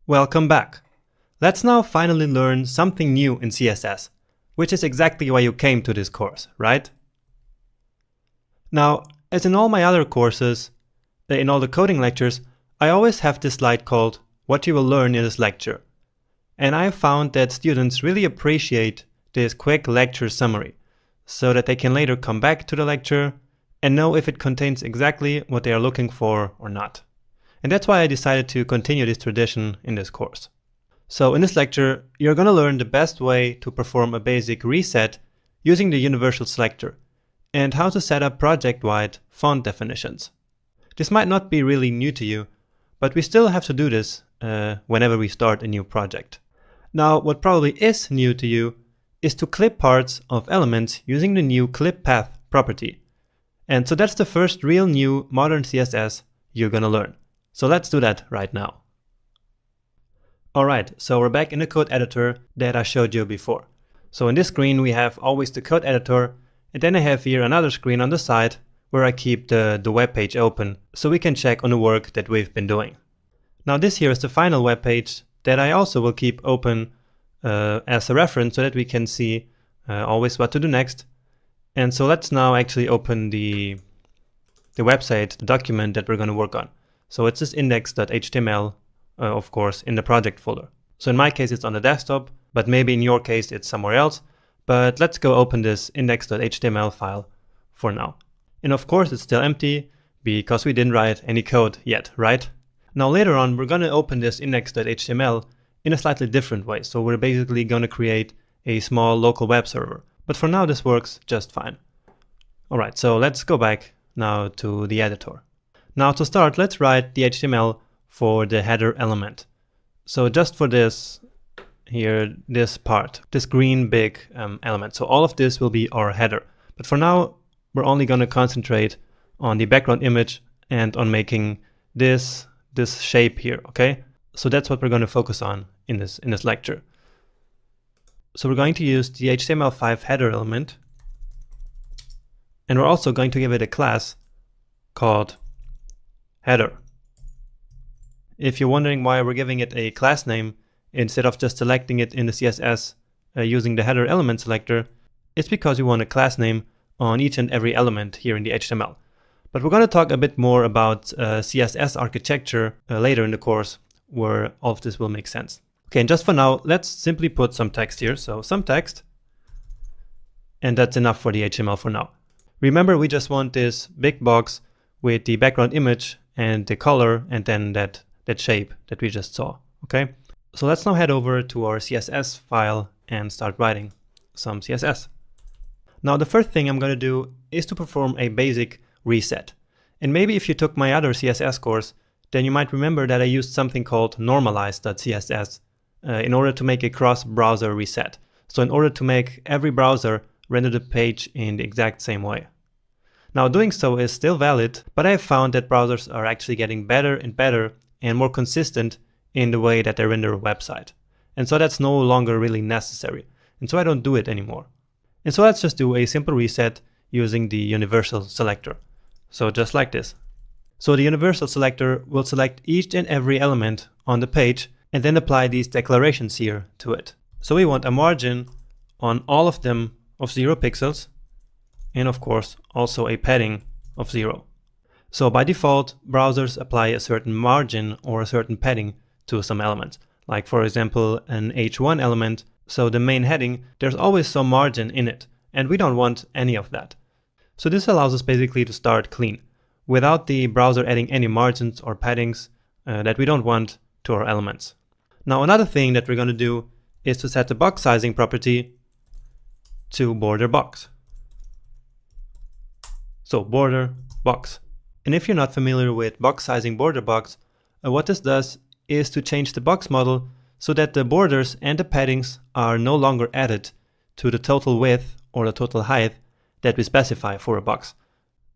Welcome back. Let's now finally learn something new in CSS, which is exactly why you came to this course, right? Now, as in all my other courses, in all the coding lectures, I always have this slide called What You Will Learn in This Lecture. And I have found that students really appreciate this quick lecture summary, so that they can later come back to the lecture and know if it contains exactly what they are looking for or not. And that's why I decided to continue this tradition in this course. So in this lecture, you're going to learn the best way to perform a basic reset using the universal selector, and how to set up project-wide font definitions. This might not be really new to you, but we still have to do this whenever we start a new project. Now, what probably is new to you is to clip parts of elements using the new clip path property. And so that's the first real new modern CSS you're going to learn. So let's do that right now. Alright, so we're back in the code editor that I showed you before. So in this screen we have always the code editor, and then I have here another screen on the side where I keep the web page open so we can check on the work that we've been doing. Now this here is the final web page that I also will keep open as a reference so that we can see always what to do next. And so let's now actually open the website, the document that we're going to work on. So it's this index.html, of course, in the project folder. So in my case it's on the desktop, but maybe in your case it's somewhere else. But let's go open this index.html file for now. And of course it's still empty because we didn't write any code yet, right? Now later on we're going to open this index.html in a slightly different way. So we're basically going to create a small local web server. But for now this works just fine. Alright, so let's go back now to the editor. Now to start, let's write the HTML for the header element. So just for this here, this part, this green big element. So all of this will be our header. But for now, we're only going to concentrate on the background image and on making this shape here, okay? So that's what we're going to focus on in this lecture. So we're going to use the HTML5 header element, and we're also going to give it a class called header. If you're wondering why we're giving it a class name instead of just selecting it in the CSS using the header element selector, it's because we want a class name on each and every element here in the HTML. But we're going to talk a bit more about CSS architecture later in the course, where all of this will make sense. Okay, and just for now, let's simply put some text here. So some text, and that's enough for the HTML for now. Remember, we just want this big box with the background image and the color and then that shape that we just saw, okay? So let's now head over to our CSS file and start writing some CSS. Now the first thing I'm going to do is to perform a basic reset. And maybe if you took my other CSS course, then you might remember that I used something called normalize.css in order to make a cross-browser reset. So in order to make every browser render the page in the exact same way. Now doing so is still valid, but I have found that browsers are actually getting better and better and more consistent in the way that they render a website. And so that's no longer really necessary. And so I don't do it anymore. And so let's just do a simple reset using the universal selector. So just like this. So the universal selector will select each and every element on the page and then apply these declarations here to it. So we want a margin on all of them of 0 pixels. And of course, also a padding of 0. So by default, browsers apply a certain margin or a certain padding to some elements. Like for example, an H1 element, so the main heading, there's always some margin in it, and we don't want any of that. So this allows us basically to start clean, without the browser adding any margins or paddings that we don't want to our elements. Now another thing that we're going to do is to set the box sizing property to border box. So border box. And if you're not familiar with box sizing border box, what this does is to change the box model so that the borders and the paddings are no longer added to the total width or the total height that we specify for a box.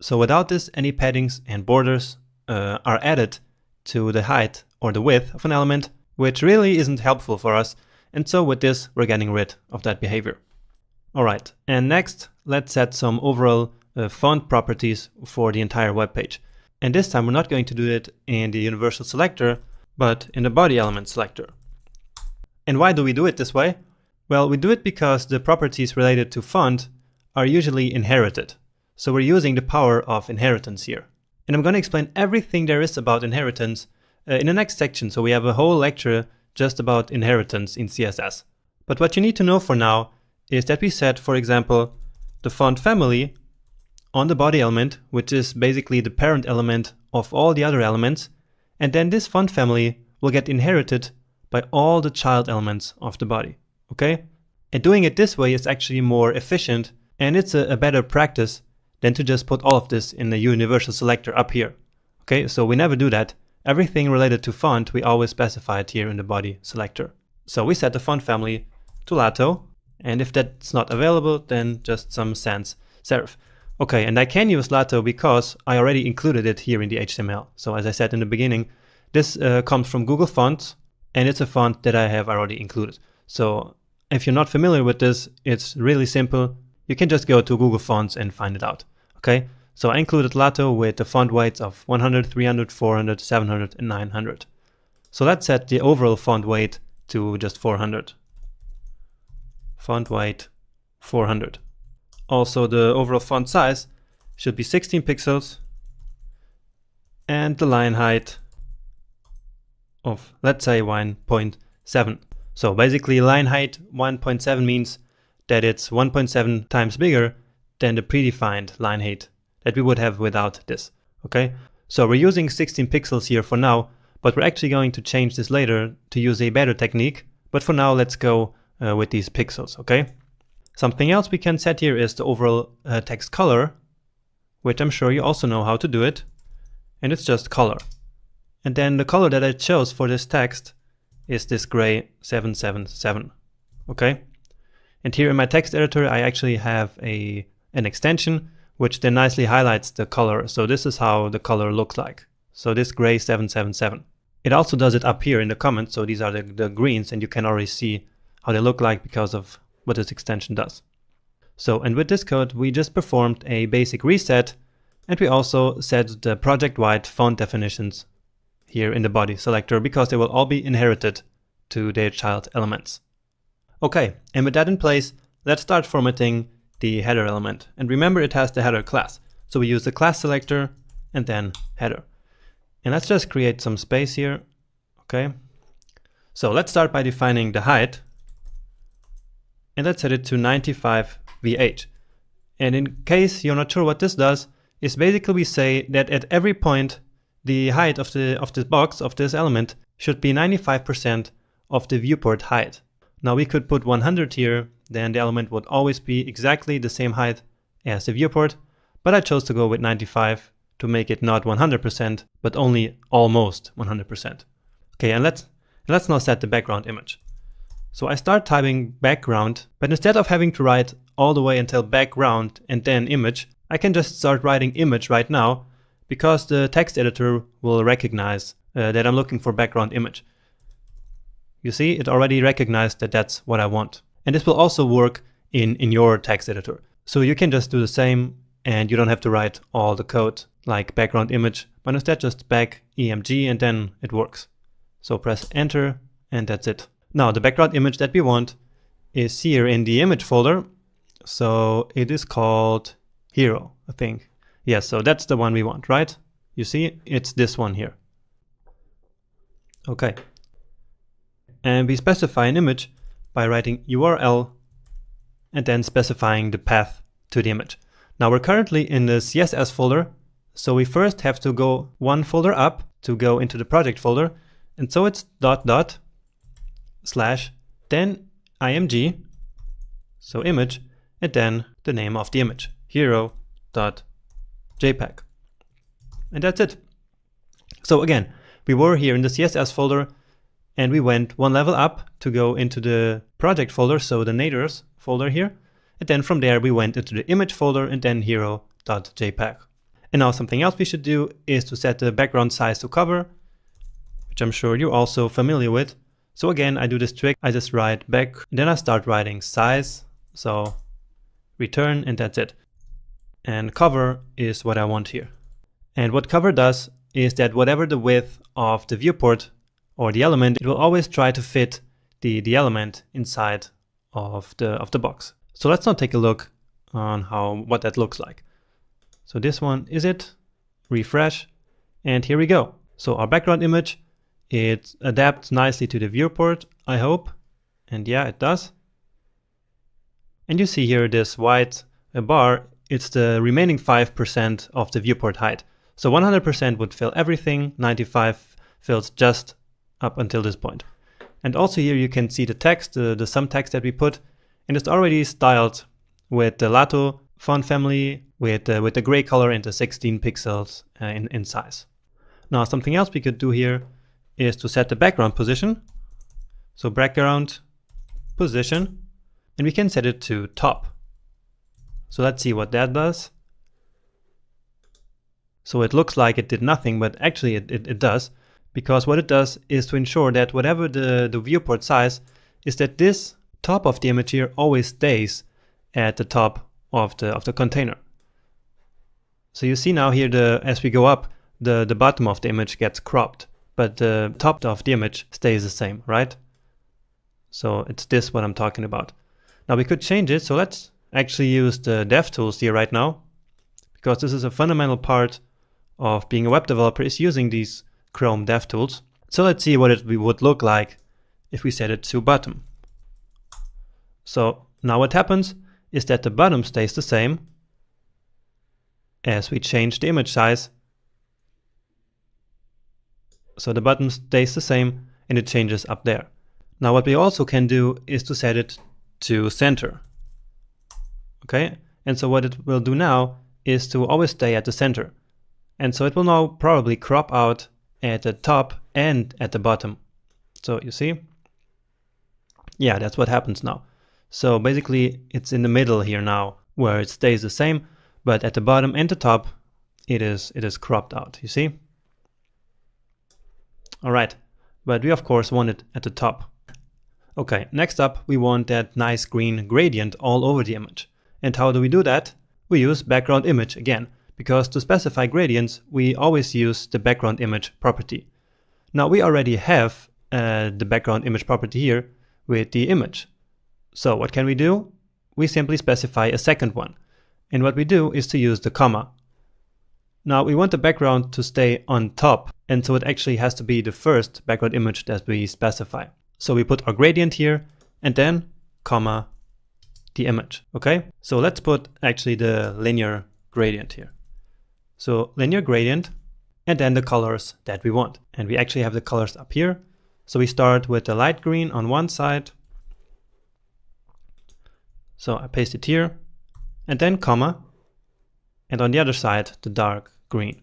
So without this, any paddings and borders are added to the height or the width of an element, which really isn't helpful for us. And so with this, we're getting rid of that behavior. Alright, and next, let's set some overall font properties for the entire web page. And this time we're not going to do it in the universal selector, but in the body element selector. And why do we do it this way? Well, we do it because the properties related to font are usually inherited. So we're using the power of inheritance here. And I'm going to explain everything there is about inheritance in the next section. So we have a whole lecture just about inheritance in CSS. But what you need to know for now is that we set, for example, the font family on the body element, which is basically the parent element of all the other elements. And then this font family will get inherited by all the child elements of the body. Okay? And doing it this way is actually more efficient, and it's a better practice than to just put all of this in the universal selector up here. Okay, so we never do that. Everything related to font, we always specify it here in the body selector. So we set the font family to Lato, and if that's not available, then just some sans serif. Okay, and I can use Lato because I already included it here in the HTML. So as I said in the beginning, this comes from Google Fonts, and it's a font that I have already included. So if you're not familiar with this, it's really simple. You can just go to Google Fonts and find it out. Okay, so I included Lato with the font weights of 100, 300, 400, 700, and 900. So let's set the overall font weight to just 400. Font weight 400. Also, the overall font size should be 16 pixels, and the line height of, let's say, 1.7. So basically line height 1.7 means that it's 1.7 times bigger than the predefined line height that we would have without this. Okay, so we're using 16 pixels here for now, but we're actually going to change this later to use a better technique. But for now, let's go with these pixels. Okay, something else we can set here is the overall text color, which I'm sure you also know how to do it, and it's just color. And then the color that I chose for this text is this gray 777. Okay, and here in my text editor, I actually have an extension which then nicely highlights the color. So this is how the color looks like. So this gray 777. It also does it up here in the comments. So these are the greens, and you can already see how they look like because of what this extension does. So, and with this code, we just performed a basic reset, and we also set the project-wide font definitions here in the body selector because they will all be inherited to their child elements. Okay, and with that in place, let's start formatting the header element. And remember, it has the header class. So we use the class selector and then header. And let's just create some space here. Okay, so let's start by defining the height, and let's set it to 95 VH. And in case you're not sure what this does, is basically we say that at every point the height of this box, of this element, should be 95% of the viewport height. Now we could put 100 here, then the element would always be exactly the same height as the viewport, but I chose to go with 95 to make it not 100%, but only almost 100%. Okay, and let's now set the background image. So I start typing background, but instead of having to write all the way until background and then image, I can just start writing image right now, because the text editor will recognize that I'm looking for background image. You see, it already recognized that that's what I want. And this will also work in your text editor. So you can just do the same, and you don't have to write all the code like background image, but instead just back EMG, and then it works. So press enter, and that's it. Now the background image that we want is here in the image folder. So it is called hero, I think. Yes, so that's the one we want, right? You see, it's this one here. Okay. And we specify an image by writing URL and then specifying the path to the image. Now we're currently in the CSS folder, so we first have to go one folder up to go into the project folder, and so it's / then img, so image, and then the name of the image, hero.jpg. And that's it. So again, we were here in the CSS folder, and we went one level up to go into the project folder, so the natives folder here. And then from there we went into the image folder and then hero.jpg. And now something else we should do is to set the background size to cover, which I'm sure you're also familiar with. So again, I do this trick. I just write back, and then I start writing size. So return, and that's it. And cover is what I want here. And what cover does is that whatever the width of the viewport or the element, it will always try to fit the element inside of the box. So let's now take a look on what that looks like. So this one is it, refresh, and here we go. So our background image, it adapts nicely to the viewport, I hope, and yeah, it does. And you see here this white bar, it's the remaining 5% of the viewport height. So 100% would fill everything, 95 fills just up until this point. And also here you can see the text, the some text that we put, and it's already styled with the Lato font family with the gray color and the 16 pixels in size. Now something else we could do here is to set the background position. So background position, and we can set it to top. So let's see what that does. So it looks like it did nothing, but actually it does, because what it does is to ensure that whatever the viewport size is, that this top of the image here always stays at the top of the container. So you see now here, as we go up, the bottom of the image gets cropped, but the top of the image stays the same, right? So it's this what I'm talking about. Now we could change it, so let's actually use the dev tools here right now, because this is a fundamental part of being a web developer, is using these Chrome dev tools. So let's see what it would look like if we set it to bottom. So now what happens is that the bottom stays the same as we change the image size. So the bottom stays the same and it changes up there. Now what we also can do is to set it to center. Okay, and so what it will do now is to always stay at the center. And so it will now probably crop out at the top and at the bottom. So you see? Yeah, that's what happens now. So basically it's in the middle here now, where it stays the same, but at the bottom and the top it is cropped out, you see? All right, but we of course want it at the top. Okay, next up we want that nice green gradient all over the image. And how do we do that? We use background image again, because to specify gradients we always use the background image property. Now we already have the background image property here with the image. So what can we do? We simply specify a second one. And what we do is to use the comma. Now we want the background to stay on top, and so it actually has to be the first background image that we specify. So we put our gradient here and then comma the image. Okay, so let's put actually the linear gradient here. So linear gradient and then the colors that we want. And we actually have the colors up here. So we start with the light green on one side. So I paste it here and then comma, and on the other side the dark green.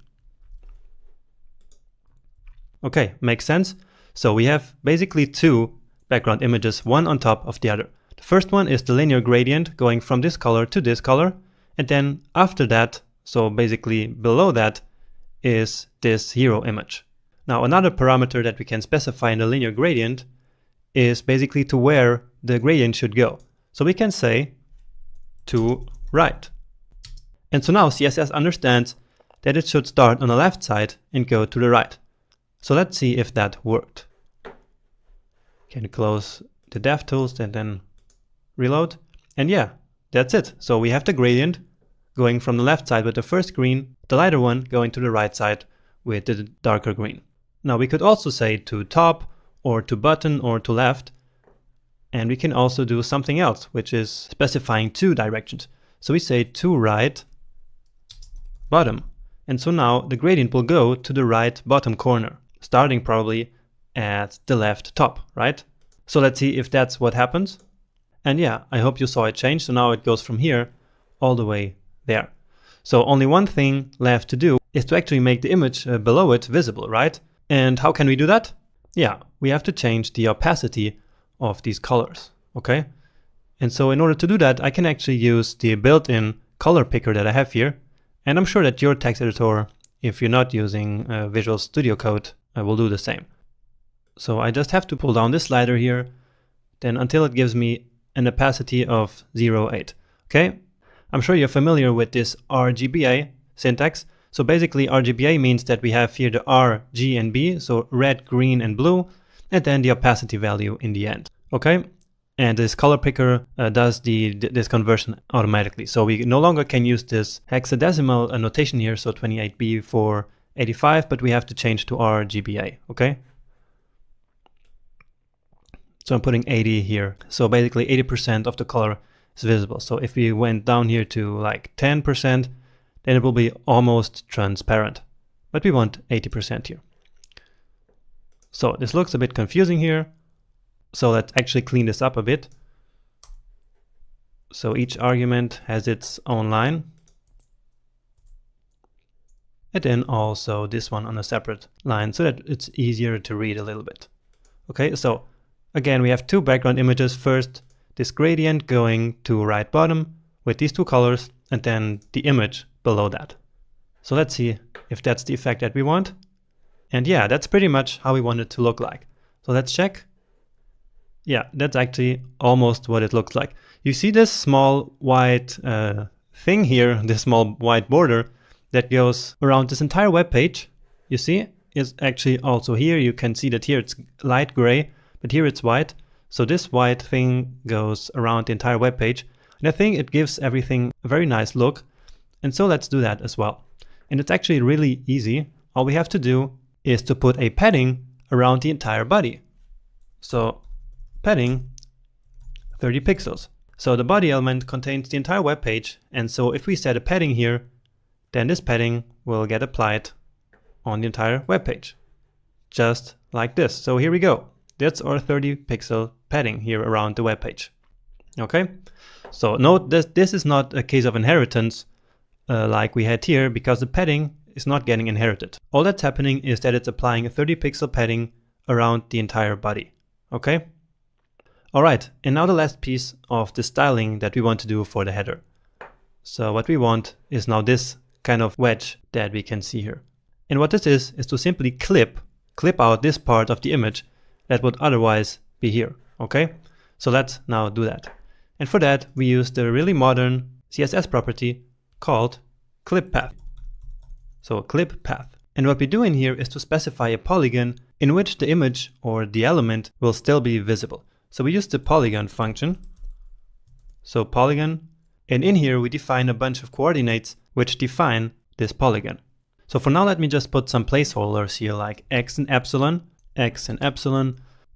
Okay, makes sense. So we have basically two background images, one on top of the other. The first one is the linear gradient going from this color to this color, and then after that, so basically below that, is this hero image. Now another parameter that we can specify in the linear gradient is basically to where the gradient should go. So we can say to right. And so now CSS understands that it should start on the left side and go to the right. So let's see if that worked. Can close the dev tools and then reload. And yeah, that's it. So we have the gradient going from the left side with the first green, the lighter one going to the right side with the darker green. Now we could also say to top or to button or to left. And we can also do something else, which is specifying two directions. So we say to right, bottom. And so now the gradient will go to the right bottom corner, starting probably at the left top, right? So let's see if that's what happens. And yeah, I hope you saw it change. So now it goes from here all the way there. So only one thing left to do is to actually make the image below it visible, right? And how can we do that? Yeah, we have to change the opacity of these colors, okay? And so in order to do that, I can actually use the built-in color picker that I have here. And I'm sure that your text editor, if you're not using Visual Studio Code, will do the same. So I just have to pull down this slider here, then until it gives me an opacity of 0.8, okay? I'm sure you're familiar with this RGBA syntax. So basically RGBA means that we have here the R, G, and B, so red, green, and blue. and then the opacity value in the end. Okay, and this color picker does this conversion automatically. So we no longer can use this hexadecimal notation here, so 28B for 85, but we have to change to RGBA. Okay. So I'm putting 80 here. So basically 80% of the color is visible. So if we went down here to like 10%, then it will be almost transparent. But we want 80% here. So this looks a bit confusing here. So let's actually clean this up a bit. So each argument has its own line. And then also this one on a separate line so that it's easier to read a little bit. Okay, so again, we have two background images. First, this gradient going to right bottom with these two colors, and then the image below that. So let's see if that's the effect that we want. And yeah, that's pretty much how we want it to look like. So let's check. Yeah, that's actually almost what it looks like. You see this small white thing here, this small white border that goes around this entire web page. You see, is actually also here. You can see that here it's light gray, but here it's white. So this white thing goes around the entire web page. And I think it gives everything a very nice look. And so let's do that as well. And it's actually really easy. All we have to do is to put a padding around the entire body. So padding 30 pixels. So the body element contains the entire web page. And so if we set a padding here, then this padding will get applied on the entire web page. Just like this. So here we go. That's our 30 pixel padding here around the web page. Okay, so note that this is not a case of inheritance like we had here, because the padding is not getting inherited. All that's happening is that it's applying a 30 pixel padding around the entire body. Okay. All right, and now the last piece of the styling that we want to do for the header. So what we want is now this kind of wedge that we can see here. And what this is to simply clip out this part of the image that would otherwise be here. Okay, so let's now do that. And for that, we use the really modern CSS property called clip path. So clip path. And what we do in here is to specify a polygon in which the image or the element will still be visible. So we use the polygon function. So polygon, and in here we define a bunch of coordinates which define this polygon. So for now, let me just put some placeholders here like x and epsilon,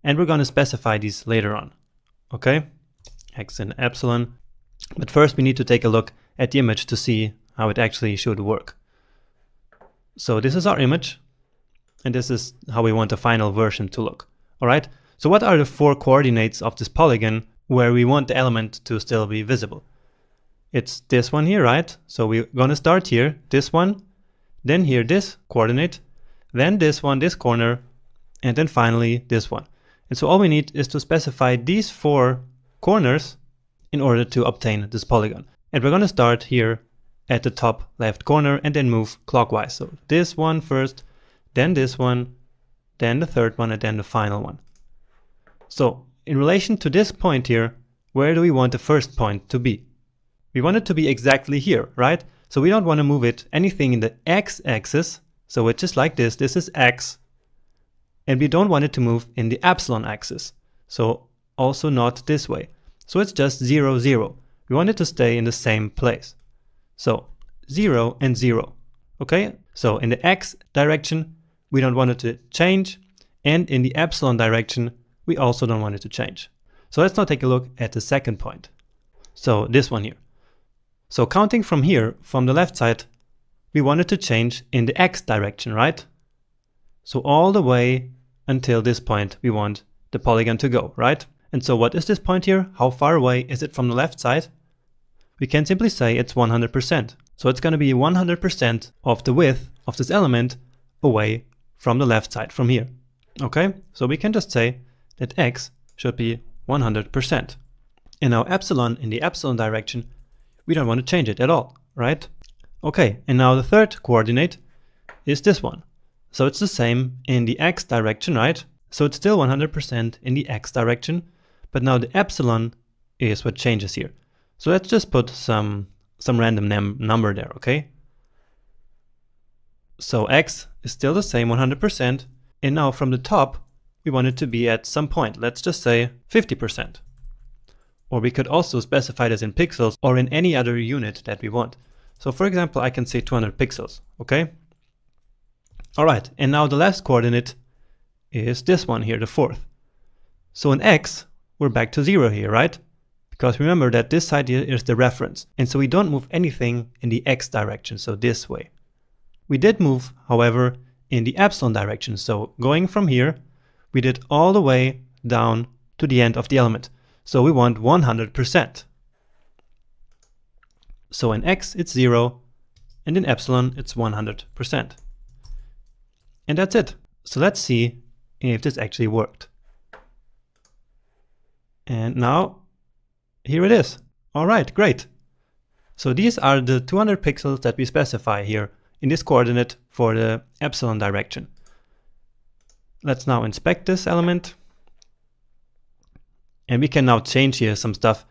and we're going to specify these later on. Okay, x and epsilon. But first we need to take a look at the image to see how it actually should work. So this is our image, and this is how we want the final version to look. All right, so what are the 4 coordinates of this polygon where we want the element to still be visible? It's this one here, right? So we're going to start here, this one, then here this coordinate, then this one, this corner, and then finally this one. And so all we need is to specify these 4 corners in order to obtain this polygon. And we're going to start here at the top left corner and then move clockwise. So this one first, then this one, then the third one, and then the final one. So in relation to this point here, where do we want the first point to be? We want it to be exactly here, right? So we don't want to move it anything in the x-axis. So it's just like this. This is x. And we don't want it to move in the epsilon axis. So also not this way. So it's just 0, 0. We want it to stay in the same place. So 0 and 0. Okay? So in the x direction, we don't want it to change. And in the epsilon direction, we also don't want it to change. So let's now take a look at the second point. So this one here. So counting from here, from the left side, we want it to change in the x direction, right? So all the way until this point, we want the polygon to go, right? And so what is this point here? How far away is it from the left side? We can simply say it's 100%. So it's going to be 100% of the width of this element away from the left side from here. Okay, so we can just say that x should be 100%. And now epsilon in the epsilon direction, we don't want to change it at all, right? Okay, and now the third coordinate is this one. So it's the same in the x direction, right? So it's still 100% in the x direction, but now the epsilon is what changes here. So let's just put some random number there, okay? So x is still the same 100%, and now from the top, we want it to be at some point. Let's just say 50%. Or we could also specify this in pixels or in any other unit that we want. So for example, I can say 200 pixels, okay? All right, and now the last coordinate is this one here, the fourth. So in X, we're back to 0 here, right? Because remember that this side here is the reference. And so we don't move anything in the X direction, so this way. We did move, however, in the epsilon direction. So going from here, we did all the way down to the end of the element. So we want 100%. So in X, it's 0, and in epsilon, it's 100%. And that's it. So let's see if this actually worked. And now, here it is. All right, great. So these are the 200 pixels that we specify here in this coordinate for the epsilon direction. Let's now inspect this element. And we can now change here some stuff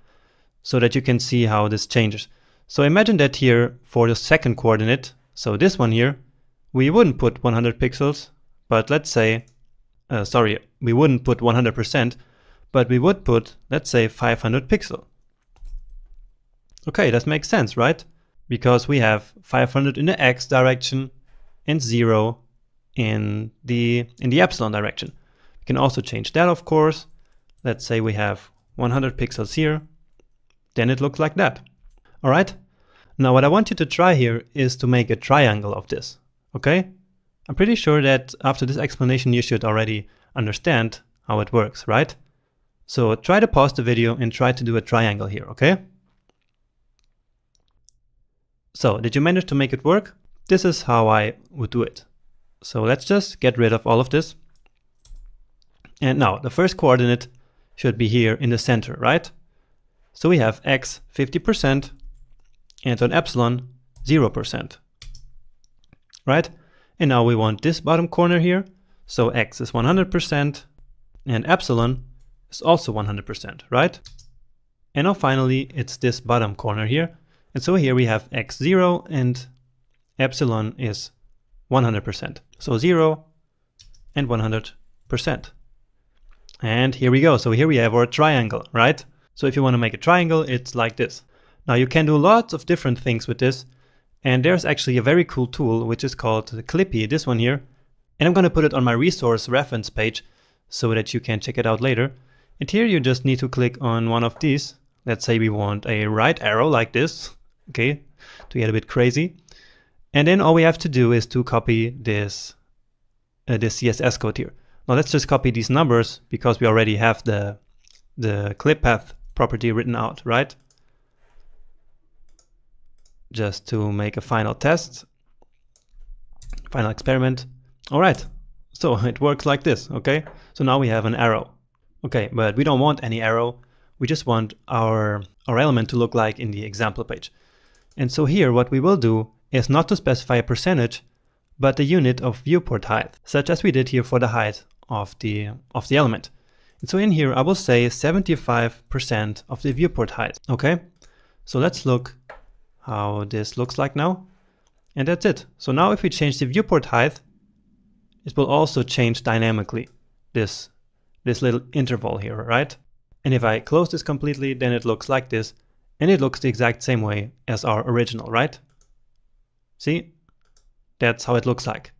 so that you can see how this changes. So imagine that here for the second coordinate, so this one here, we wouldn't put 100 pixels, but let's say, we wouldn't put 100%, but we would put, let's say, 500 pixel. Okay, that makes sense, right? Because we have 500 in the X direction and 0 in the epsilon direction. We can also change that, of course. Let's say we have 100 pixels here, then it looks like that. All right. Now what I want you to try here is to make a triangle of this. Okay. I'm pretty sure that after this explanation you should already understand how it works, right? So try to pause the video and try to do a triangle here, okay? So did you manage to make it work? This is how I would do it. So let's just get rid of all of this. And now the first coordinate should be here in the center, right? So we have X 50% and on epsilon 0%, right? And now we want this bottom corner here. So X is 100% and epsilon is also 100%, right? And now finally it's this bottom corner here. And so here we have X 0 and epsilon is 100%. So 0 and 100%. And here we go. So here we have our triangle, right? So if you want to make a triangle, it's like this. Now you can do lots of different things with this. And there's actually a very cool tool, which is called the Clippy, this one here. And I'm going to put it on my resource reference page so that you can check it out later. And here you just need to click on one of these. Let's say we want a right arrow like this, okay, to get a bit crazy. And then all we have to do is to copy this CSS code here. Now let's just copy these numbers because we already have the clip path property written out, right? Just to make a final test, final experiment. All right, so it works like this, okay? So now we have an arrow. Okay, but we don't want any arrow. We just want our element to look like in the example page. And so here what we will do is not to specify a percentage, but the unit of viewport height, such as we did here for the height of the element. And so in here I will say 75% of the viewport height. Okay, so let's look how this looks like now. And that's it. So now if we change the viewport height, it will also change dynamically this little interval here, right? And if I close this completely, then it looks like this, and it looks the exact same way as our original, right? See? That's how it looks like.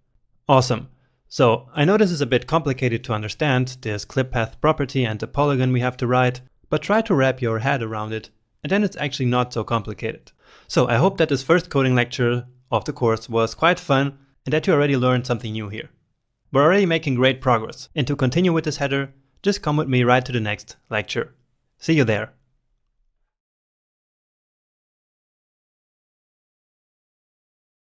Awesome. So I know this is a bit complicated to understand, this clip path property and the polygon we have to write, but try to wrap your head around it, and then it's actually not so complicated. So I hope that this first coding lecture of the course was quite fun and that you already learned something new here. We're already making great progress, and to continue with this header, just come with me right to the next lecture. See you there.